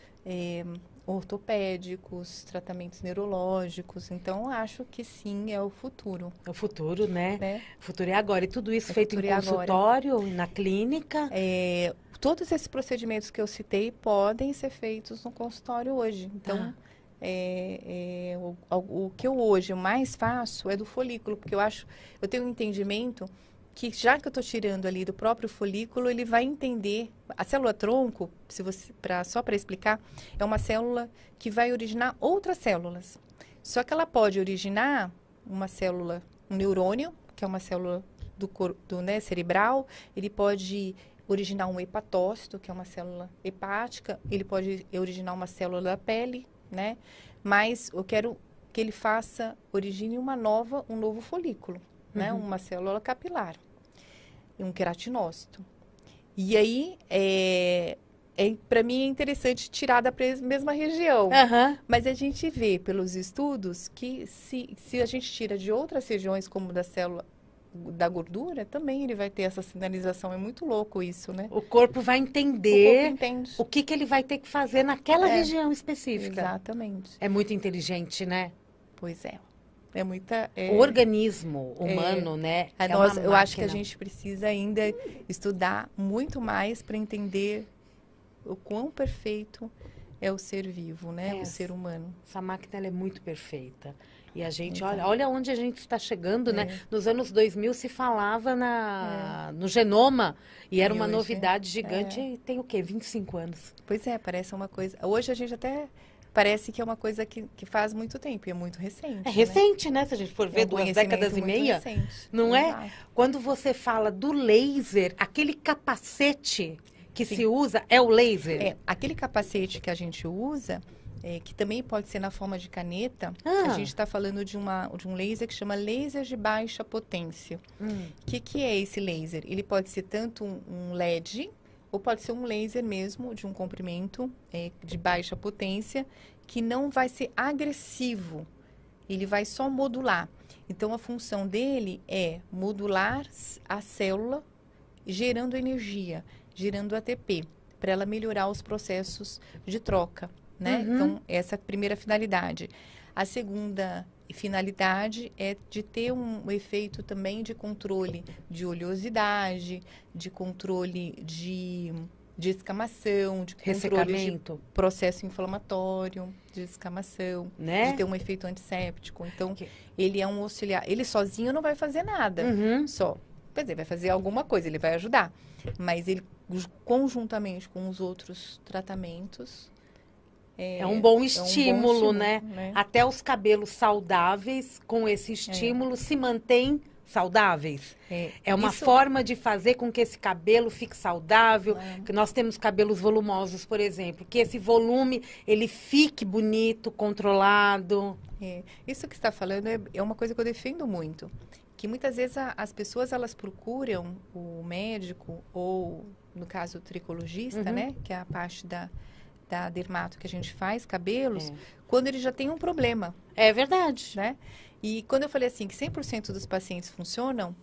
ortopédicos, tratamentos neurológicos. Então, acho que sim, é o futuro. É o futuro, né? O futuro é agora. E tudo isso feito em futuro é consultório, na clínica? Todos esses procedimentos que eu citei podem ser feitos no consultório hoje. Então, o que eu hoje mais faço é do folículo, porque eu tenho um entendimento que já que eu estou tirando ali do próprio folículo, ele vai entender. A célula-tronco, só para explicar, é uma célula que vai originar outras células. Só que ela pode originar uma célula, um neurônio, que é uma célula do cerebral, ele pode originar um hepatócito, que é uma célula hepática, ele pode originar uma célula da pele, né? Mas eu quero que ele origine um novo folículo, né? Uma célula capilar, um queratinócito. E aí, para mim é interessante tirar da mesma região. Mas a gente vê pelos estudos que se a gente tira de outras regiões, como da célula da gordura, também ele vai ter essa sinalização. É muito louco isso, né? O corpo vai entender o que ele vai ter que fazer naquela região específica. Exatamente. É muito inteligente, né? Pois é. É muita... O organismo humano, né? Eu acho que a gente precisa ainda estudar muito mais para entender o quão perfeito é o ser vivo, né? O ser humano. Essa máquina ela é muito perfeita. E a gente, olha onde a gente está chegando, né? Nos anos 2000 se falava no genoma e era uma novidade gigante. E tem o quê? 25 anos. Pois é, parece uma coisa... Hoje a gente até... Parece que é uma coisa que faz muito tempo e é muito recente. É recente, né? Se a gente for ver 2 décadas e meia. Recente. Não é? Quando você fala do laser, aquele capacete que se usa é o laser? Aquele capacete que a gente usa, que também pode ser na forma de caneta, a gente está falando de um laser que chama laser de baixa potência. O que é esse laser? Ele pode ser tanto um LED... ou pode ser um laser mesmo, de um comprimento de baixa potência, que não vai ser agressivo. Ele vai só modular. Então, a função dele é modular a célula, gerando energia, gerando ATP, para ela melhorar os processos de troca, né? Então, essa é a primeira finalidade. A segunda finalidade é de ter um efeito também de controle de oleosidade, de controle de escamação, de controle de processo inflamatório, de escamação, né? De ter um efeito antisséptico. Então, ele é um auxiliar. Ele sozinho não vai fazer nada, só. Quer dizer, vai fazer alguma coisa, ele vai ajudar. Mas ele, conjuntamente com os outros tratamentos... É um bom estímulo, né? Até os cabelos saudáveis, com esse estímulo, se mantêm saudáveis. É uma forma de fazer com que esse cabelo fique saudável. Que nós temos cabelos volumosos, por exemplo. Que esse volume, ele fique bonito, controlado. Isso que você está falando é uma coisa que eu defendo muito. Que muitas vezes as pessoas, elas procuram o médico, ou, no caso, o tricologista, né? Que é a parte da dermato que a gente faz, cabelos, quando ele já tem um problema. É verdade. Né? E quando eu falei assim, que 100% dos pacientes funcionam,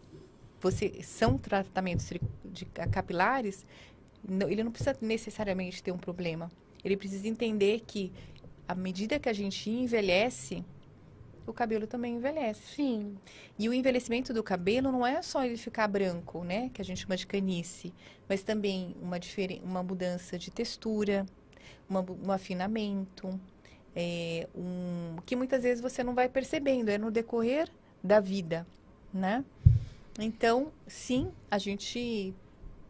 são tratamentos capilares, ele não precisa necessariamente ter um problema. Ele precisa entender que, à medida que a gente envelhece, o cabelo também envelhece. Sim. E o envelhecimento do cabelo não é só ele ficar branco, né? Que a gente chama de canice, mas também uma mudança de textura, um afinamento, que muitas vezes você não vai percebendo, é no decorrer da vida, né? Então, sim, a gente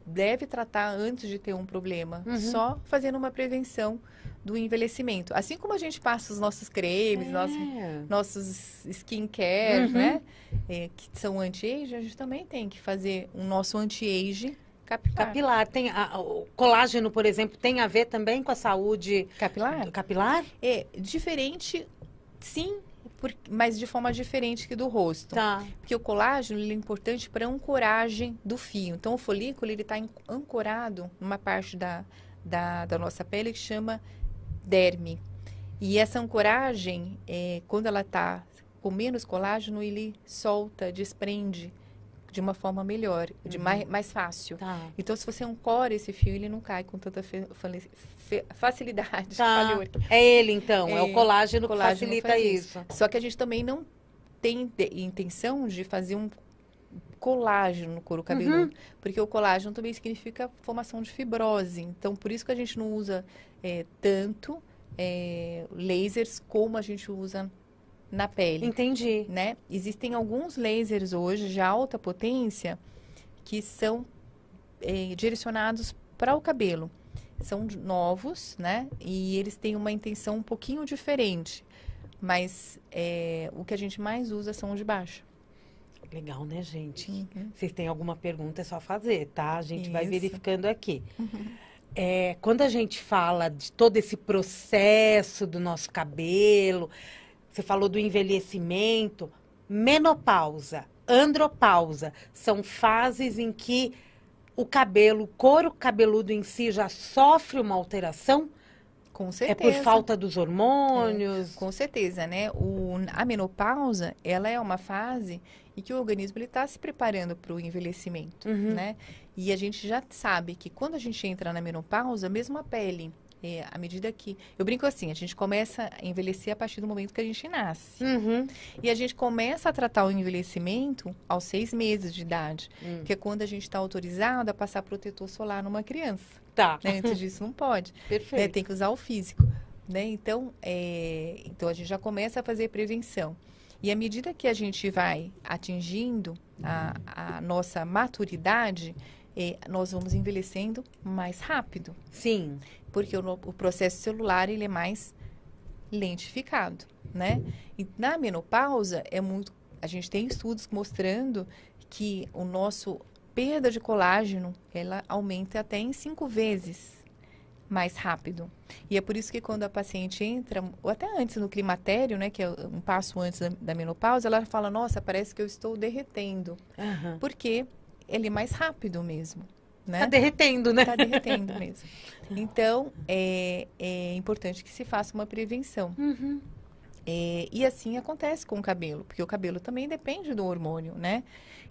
deve tratar antes de ter um problema, só fazendo uma prevenção do envelhecimento. Assim como a gente passa os nossos cremes, nossos skincare, né? Que são anti-age, a gente também tem que fazer o nosso anti-age capilar. Capilar. O colágeno, por exemplo, tem a ver também com a saúde capilar? É diferente, sim, mas de forma diferente que do rosto. Tá. Porque o colágeno ele é importante para a ancoragem do fio. Então, o folículo ele está ancorado numa parte da nossa pele que chama derme. E essa ancoragem, quando ela está com menos colágeno, ele solta, desprende de uma forma melhor, mais fácil. Tá. Então, se você ancora esse fio, ele não cai com tanta facilidade. Tá. É ele, então. É o colágeno que facilita isso. Só que a gente também não tem intenção de fazer um colágeno no couro cabeludo. Porque o colágeno também significa formação de fibrose. Então, por isso que a gente não usa tanto lasers como a gente usa na pele. Entendi. Né? Existem alguns lasers hoje de alta potência que são direcionados para o cabelo. São novos, né? E eles têm uma intenção um pouquinho diferente. Mas o que a gente mais usa são os de baixo. Legal, né, gente? Vocês têm alguma pergunta, é só fazer, tá? A gente vai verificando aqui. Quando a gente fala de todo esse processo do nosso cabelo, você falou do envelhecimento, menopausa, andropausa, são fases em que o couro cabeludo em si já sofre uma alteração? Com certeza. É por falta dos hormônios? Com certeza, né? A menopausa, ela é uma fase em que o organismo está se preparando para o envelhecimento, né? E a gente já sabe que quando a gente entra na menopausa, mesmo a pele, à medida que... Eu brinco assim, a gente começa a envelhecer a partir do momento que a gente nasce. E a gente começa a tratar o envelhecimento aos 6 meses de idade, que é quando a gente está autorizado a passar protetor solar numa criança. Tá. Né? Antes disso, não pode. Perfeito. Né? Tem que usar o físico. Né? Então, a gente já começa a fazer prevenção. E à medida que a gente vai atingindo a nossa maturidade, nós vamos envelhecendo mais rápido. Sim. Porque o processo celular ele é mais lentificado, né? E na menopausa, a gente tem estudos mostrando que o nosso perda de colágeno, ela aumenta até em 5 vezes mais rápido. E é por isso que quando a paciente entra, ou até antes no climatério, né, que é um passo antes da menopausa, ela fala, nossa, parece que eu estou derretendo. Porque ele é mais rápido mesmo. Né? Tá derretendo, né? Tá derretendo mesmo. Então, é importante que se faça uma prevenção. E assim acontece com o cabelo, porque o cabelo também depende do hormônio, né?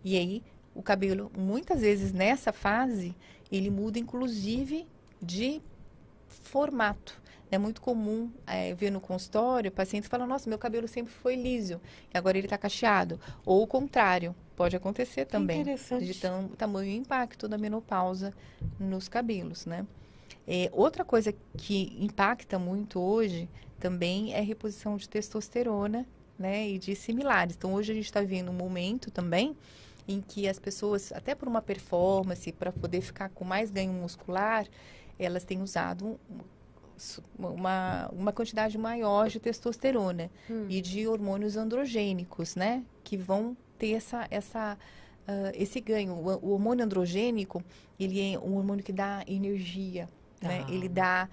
E aí, o cabelo, muitas vezes, nessa fase, ele muda, inclusive, de formato. É muito comum ver no consultório, o paciente fala, nossa, meu cabelo sempre foi liso, e agora ele está cacheado. Ou o contrário, pode acontecer também. Interessante. De tamanho impacto da menopausa nos cabelos, né? Outra coisa que impacta muito hoje também é a reposição de testosterona, né? E de similares. Então, hoje a gente está vendo um momento também em que as pessoas, até por uma performance, para poder ficar com mais ganho muscular, elas têm usado uma quantidade maior de testosterona e de hormônios androgênicos, né? Que vão ter esse ganho. O hormônio androgênico, ele é um hormônio que dá energia, né? Ele dá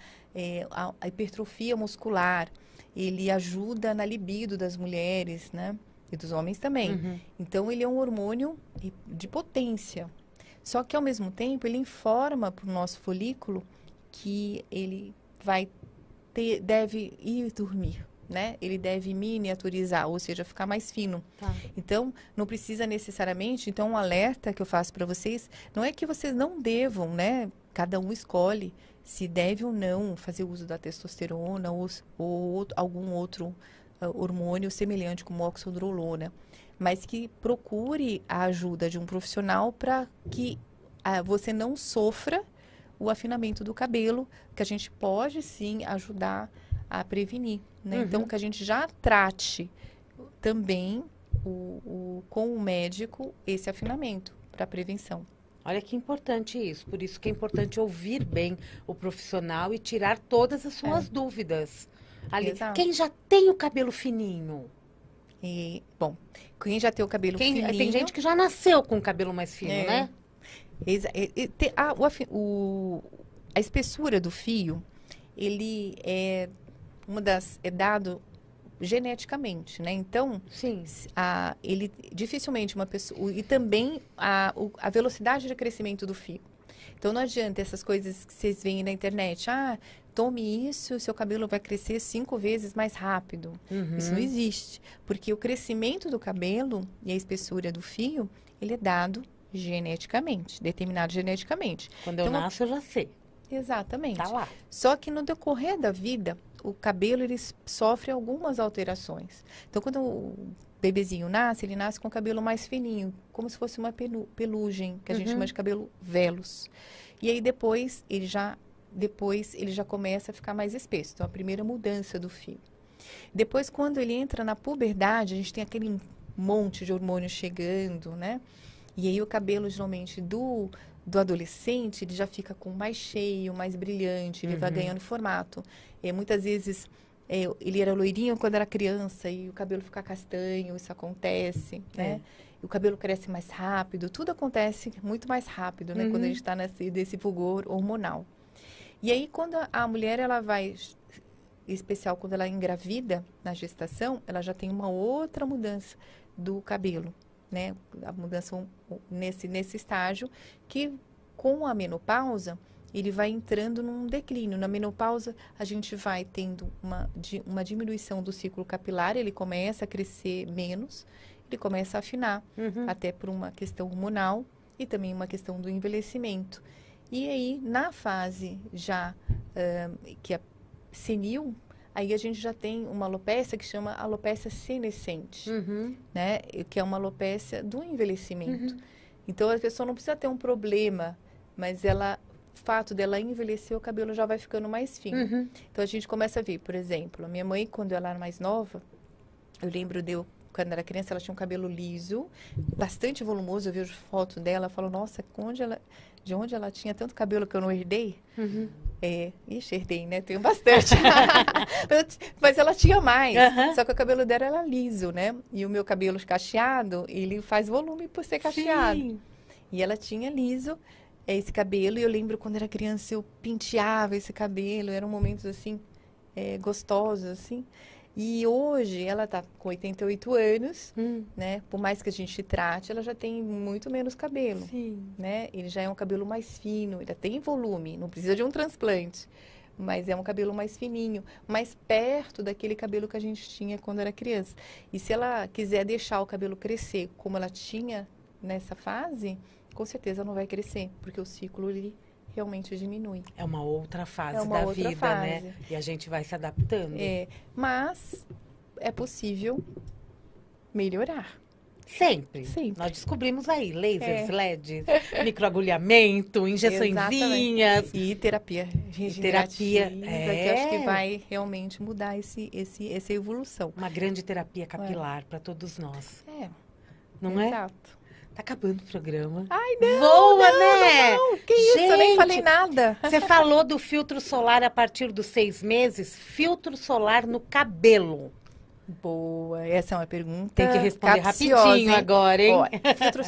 a hipertrofia muscular, ele ajuda na libido das mulheres, né? E dos homens também. Então, ele é um hormônio de potência. Só que, ao mesmo tempo, ele informa para o nosso folículo que ele deve ir dormir, né? Ele deve miniaturizar, ou seja, ficar mais fino. Então, não precisa necessariamente... Então, um alerta que eu faço para vocês, não é que vocês não devam, né? Cada um escolhe se deve ou não fazer uso da testosterona ou algum outro hormônio semelhante como oxandrolona, mas que procure a ajuda de um profissional para que você não sofra o afinamento do cabelo, que a gente pode sim ajudar a prevenir, né? Então, que a gente já trate também com o médico esse afinamento para prevenção. Olha que importante isso. Por isso que é importante ouvir bem o profissional e tirar todas as suas dúvidas. Ali, Exato. quem já tem o cabelo fininho? Bom, quem já tem o cabelo fininho... Tem gente que já nasceu com o cabelo mais fino, né? A espessura do fio, ele é dado geneticamente, né? Então, Sim. ele dificilmente uma pessoa... E também a velocidade de crescimento do fio. Então, não adianta essas coisas que vocês veem na internet. Tome isso, seu cabelo vai crescer 5 vezes mais rápido. Isso não existe. Porque o crescimento do cabelo e a espessura do fio, ele é dado geneticamente, determinado geneticamente. Quando eu nasço, eu já sei. Exatamente. Tá lá. Só que no decorrer da vida, o cabelo ele sofre algumas alterações. Então, quando o bebezinho nasce, ele nasce com o cabelo mais fininho, como se fosse uma pelugem, que a gente chama de cabelo velos. E aí depois ele já começa a ficar mais espesso. Então, a primeira mudança do fio. Depois, quando ele entra na puberdade, a gente tem aquele monte de hormônios chegando, né? E aí o cabelo, geralmente, do adolescente, ele já fica com mais cheio, mais brilhante, ele vai ganhando formato. Muitas vezes, ele era loirinho quando era criança e o cabelo fica castanho, isso acontece, né? E o cabelo cresce mais rápido, tudo acontece muito mais rápido, né? Quando a gente está nesse fulgor hormonal. E aí, quando a mulher, ela vai, em especial quando ela engravida na gestação, ela já tem uma outra mudança do cabelo, né? A mudança nesse estágio, que com a menopausa, ele vai entrando num declínio. Na menopausa, a gente vai tendo uma diminuição do ciclo capilar, ele começa a crescer menos, ele começa a afinar, até por uma questão hormonal e também uma questão do envelhecimento. E aí, na fase já que é senil, aí a gente já tem uma alopécia que chama alopécia senescente, né? Que é uma alopécia do envelhecimento. Então, a pessoa não precisa ter um problema, mas o fato dela envelhecer, o cabelo já vai ficando mais fino. Então, a gente começa a ver, por exemplo, a minha mãe, quando ela era mais nova, eu lembro quando era criança, ela tinha um cabelo liso, bastante volumoso. Eu vejo foto dela, falo, nossa, de onde ela tinha tanto cabelo que eu não herdei? Ixi, herdei, né? Tenho bastante. Mas ela tinha mais. Só que o cabelo dela era liso, né? E o meu cabelo cacheado, ele faz volume por ser cacheado. Sim. E ela tinha liso esse cabelo. E eu lembro quando era criança, eu penteava esse cabelo. Eram momentos, assim, gostosos, assim. E hoje ela tá com 88 anos, né? Por mais que a gente trate, ela já tem muito menos cabelo, né? Ele já é um cabelo mais fino, ele tem volume, não precisa de um transplante, mas é um cabelo mais fininho, mais perto daquele cabelo que a gente tinha quando era criança. E se ela quiser deixar o cabelo crescer como ela tinha nessa fase, com certeza não vai crescer, porque o ciclo ele realmente diminui. É uma outra fase da vida, né? E a gente vai se adaptando. Mas é possível melhorar. Sempre. Nós descobrimos aí lasers, LEDs, microagulhamento, injeçõezinhas. E terapia regenerativa, que eu acho que vai realmente mudar essa evolução. Uma grande terapia capilar para todos nós. Não é? Exato. Tá acabando o programa. Ai, não! Voa, né? Não, que isso? Gente, eu nem falei nada. Você falou do filtro solar a partir dos 6 meses. Filtro solar no cabelo. Boa, essa é uma pergunta. Tem que responder rapidinho agora, hein? Olha,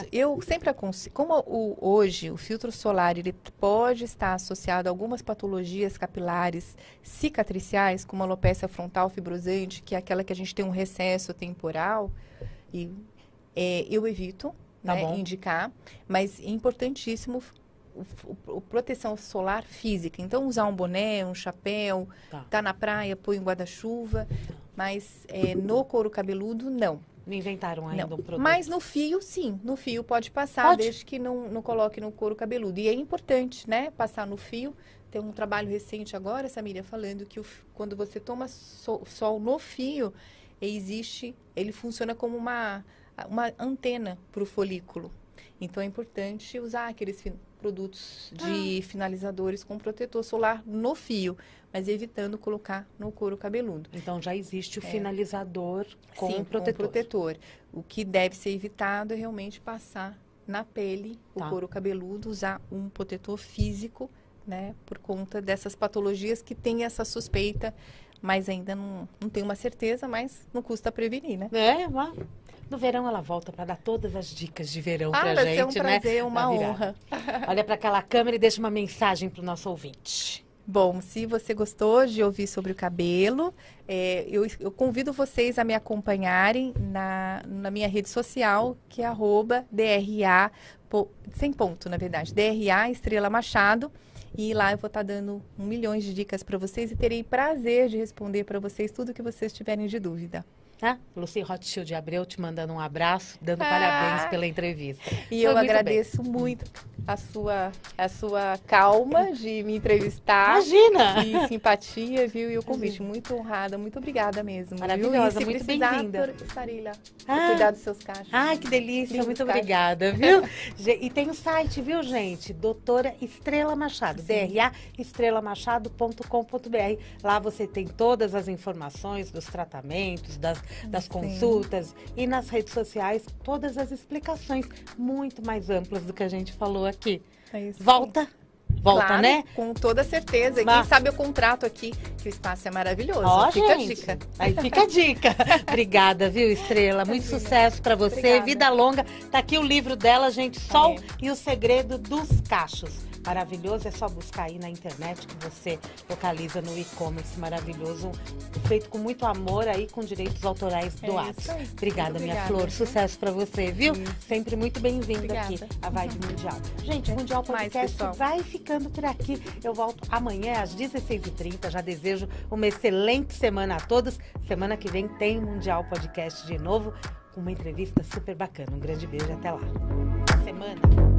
eu sempre aconselho, como hoje o filtro solar ele pode estar associado a algumas patologias capilares cicatriciais, como a alopecia frontal fibrosante, que é aquela que a gente tem um recesso temporal, e eu evito indicar, mas é importantíssimo proteção solar física. Então, usar um boné, um chapéu, tá na praia, põe um guarda-chuva, mas no couro cabeludo, não. Não inventaram ainda um produto. Mas no fio, sim. No fio pode passar, desde que não coloque no couro cabeludo. E é importante, né? Passar no fio. Tem um trabalho recente agora, Samília, falando que quando você toma sol no fio, ele funciona como uma antena para o folículo. Então é importante usar aqueles produtos de finalizadores com protetor solar no fio, mas evitando colocar no couro cabeludo. Então já existe o finalizador com Sim, protetor. com protetor. O que deve ser evitado é realmente passar na pele o couro cabeludo, usar um protetor físico, né, por conta dessas patologias que tem essa suspeita, mas ainda não tem uma certeza, mas não custa prevenir, né? No verão ela volta para dar todas as dicas de verão pra vai gente, ser um prazer, uma Na virada. honra. Olha para aquela câmera e deixa uma mensagem para o nosso ouvinte. Bom, se você gostou de ouvir sobre o cabelo, eu convido vocês a me acompanharem na minha rede social, que é @DRA, sem ponto, na verdade, DRA Estrela Machado. E lá eu vou estar dando 1 milhão de dicas para vocês e terei prazer de responder para vocês tudo que vocês tiverem de dúvida. Lucy Rothschild de Abreu te mandando um abraço, dando parabéns pela entrevista. E eu agradeço muito a sua calma de me entrevistar. Imagina! E simpatia, viu? E o convite. Muito honrada, muito obrigada mesmo. Maravilhosa, viu? muito bem-vinda. Estarei lá para cuidar dos seus cachos. Ai, que delícia, Lindos muito cachos. obrigada, viu? E tem o site, viu, gente? Doutora Estrela Machado, draestrelamachado.com.br. Lá você tem todas as informações dos tratamentos, das consultas, e nas redes sociais todas as explicações muito mais amplas do que a gente falou aqui. É isso. Volta, Claro, né? Com toda certeza. E quem sabe eu contrato aqui, que o espaço é maravilhoso. Fica a dica. Aí fica a dica. Obrigada, viu, Estrela? Muito sucesso pra você. Obrigada. Vida longa. Tá aqui o livro dela, gente, Sol e o Segredo dos Cachos. Maravilhoso, é só buscar aí na internet que você localiza no e-commerce maravilhoso, feito com muito amor aí, com direitos autorais doados. Isso aí. Obrigada, minha Obrigada, flor, viu? sucesso pra você, viu? Sempre muito bem-vinda aqui, Obrigada. a Vibe Mundial. Gente, o Mundial Mais, Podcast pessoal. vai ficando por aqui. Eu volto amanhã às 16h30, já desejo uma excelente semana a todos. Semana que vem tem Mundial Podcast de novo, com uma entrevista super bacana. Um grande beijo, até lá. Semana.